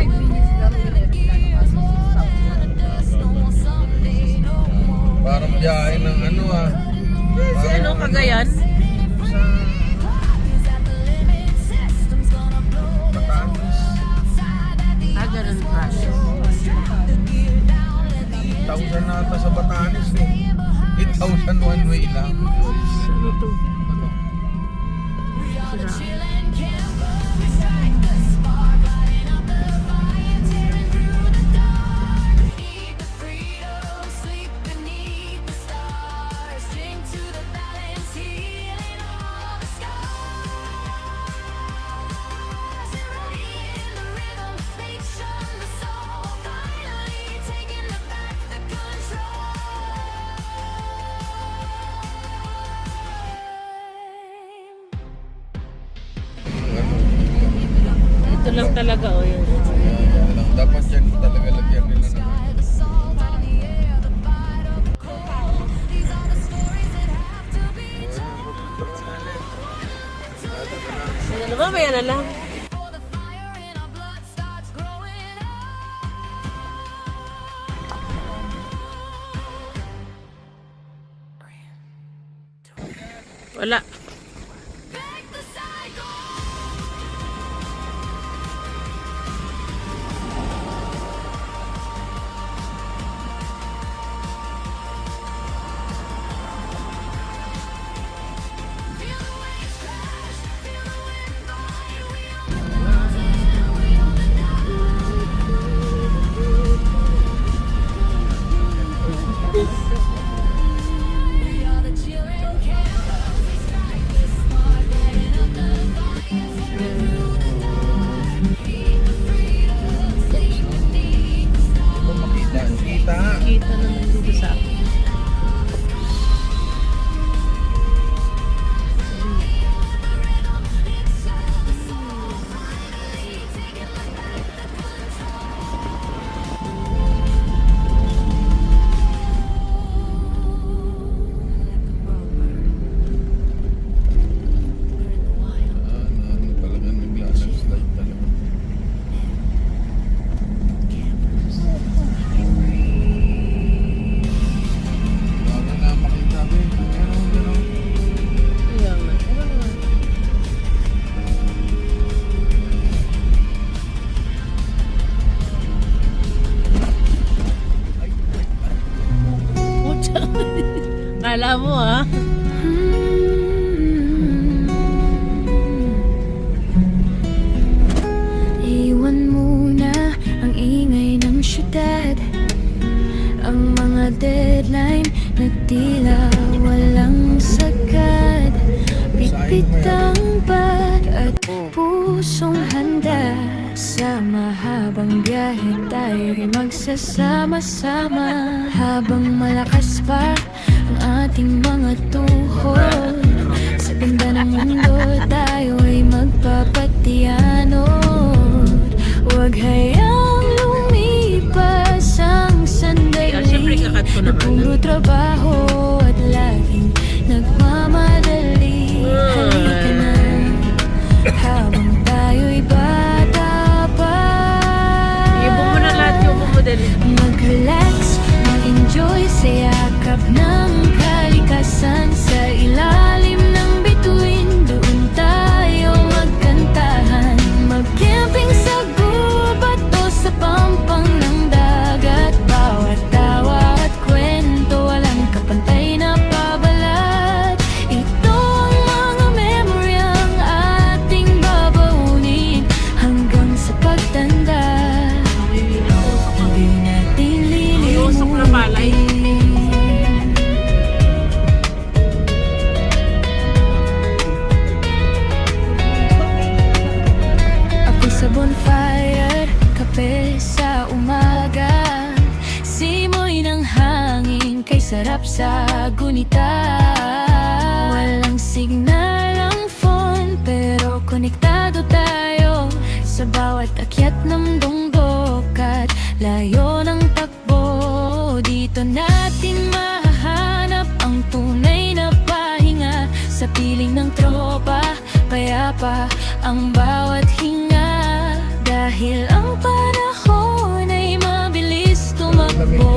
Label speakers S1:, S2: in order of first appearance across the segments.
S1: minutes lang
S2: Parang biyahe ng ano ah.
S3: Si ano, Cagayan?
S2: Sa Batanes.
S3: Ganun crush.
S2: 8,000 na ata sa Batanes eh. 8,000 one way lang.
S3: Ano to?
S2: Ano?
S3: Sira. Ito lang talaga o yun.
S2: Yan lang. Dapat yan talaga lagyan nila ng
S3: Ano naman, may ano lang. Wala. Kita naman dito sa akin. Kala mo ha?
S4: Iwan muna ang ingay ng syudad, ang mga deadline na tila walang sagad. Bitbit ang bag at pusong handa. Sa mahabang biyahe tayo'y magsasama-sama, habang malakas pa ang ating mga tuhod. Sa ganda ng mundo tayo'y magpapatianod. Huwag hayang lumipas ang sandali na puro trabaho at laging nagmamadali. Halika na habang tayo'y bata pa.
S3: Ibong mo na lahat yung model.
S4: Mag-relax, mag-enjoy sa yakap ng kalikasan. Sa ilalim ng bituin, doon tayo magkantahan. Mag-camping sa gubat o sa pampang ng dagat. Bawat tawa at kwento, walang kapantay na pabalat. Ito ang mga memory ang ating babaunin hanggang sa pagtanda. Hindi natin
S3: Usok na palay.
S4: lilimutin. Ako sa bonfire, kape sa umaga, simoy ng hangin kay sarap sa gunita. Walang signal ang phone pero konektado tayo sa bawat akyat ng dungdok at layo ng takbo. Dito natin mahahanap ang tunay na pahinga. Sa piling ng tropa, payapa ang bawat hinga. Dahil ang panahon ay mabilis tumakbo,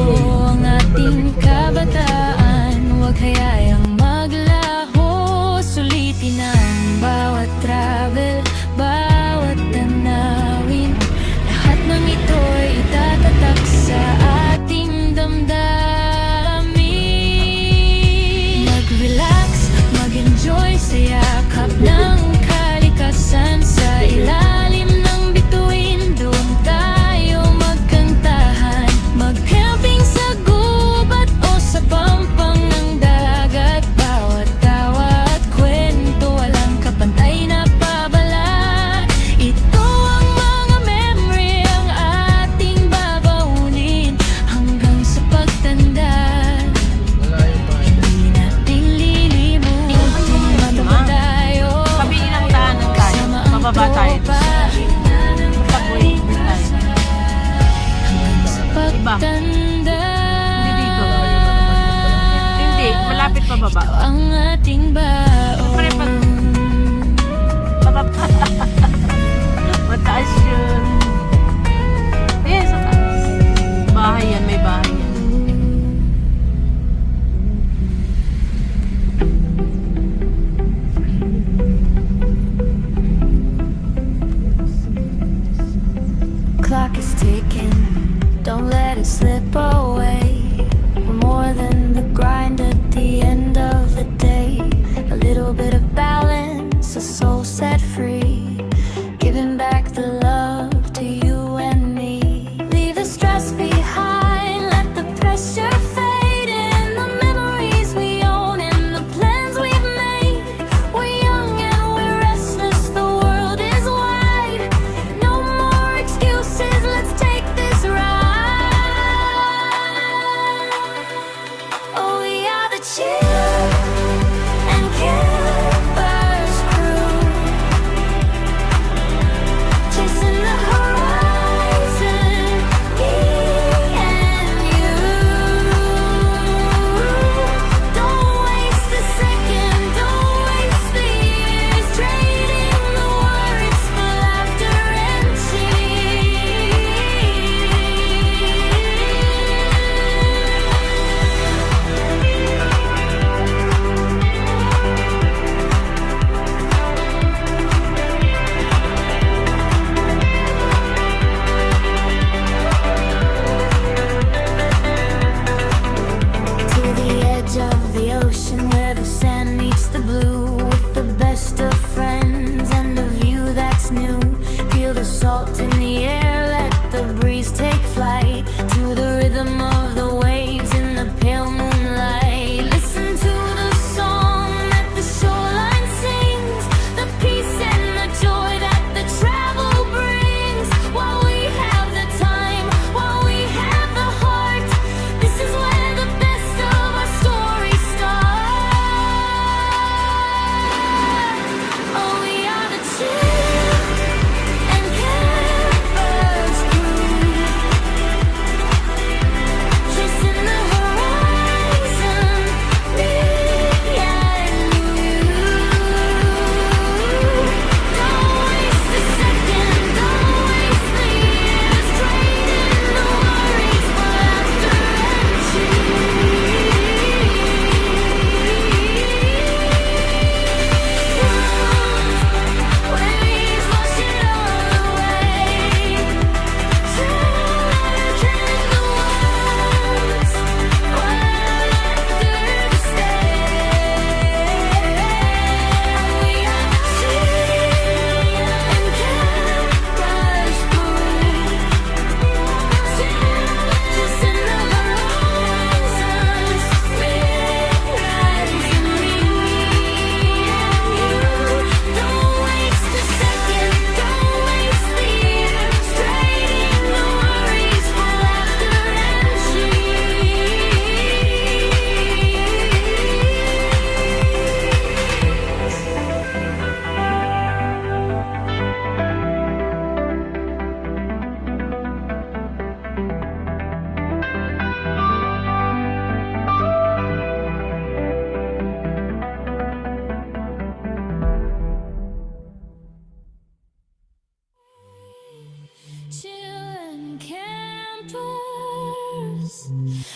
S4: ang ating kabataan huwag hayayang maglaho. Sulitin ang bawat travel, bawat tanawin. Lahat ng ito'y itatatak sa ating damdamin. Mag-relax, mag-enjoy sa yakap ng kalikasan. Sa ilalim ng bituin, doon tayo magkantahan. Mag-camping sa gubat o sa pampang ng dagat. Bawat tawa at kwento, walang kapantay na pabala. Ito ang mga memory, ang ating babaunin hanggang sa pagtanda.
S2: Malayo pa.
S4: Hindi natin lilimutin, mataba tayo.
S3: Kabingin ang daanan tayo.
S4: Kasama ang
S3: Mababa tayo.
S4: tropa.
S3: Pag-uwi tayo.
S4: Pagtanda,
S3: Hindi dito. Hindi, malapit pa baba.
S4: ang ating baon.
S3: Siyempre, pababa. Mataas yun. Yes, sa taas. Bahay yan, may bahay yan.
S4: Clock is ticking, don't let it slip away. We're more than the grind at the end of the day. A little bit of balance, a soul set free. Giving back the love to you and me. Leave the stress behind, let the pressure fade. In the memories we own and the plans we've made. We're young and we're restless, the world is wide. No more excuses, let's take this ride.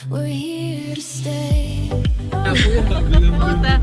S4: we're here to stay.
S3: Puta.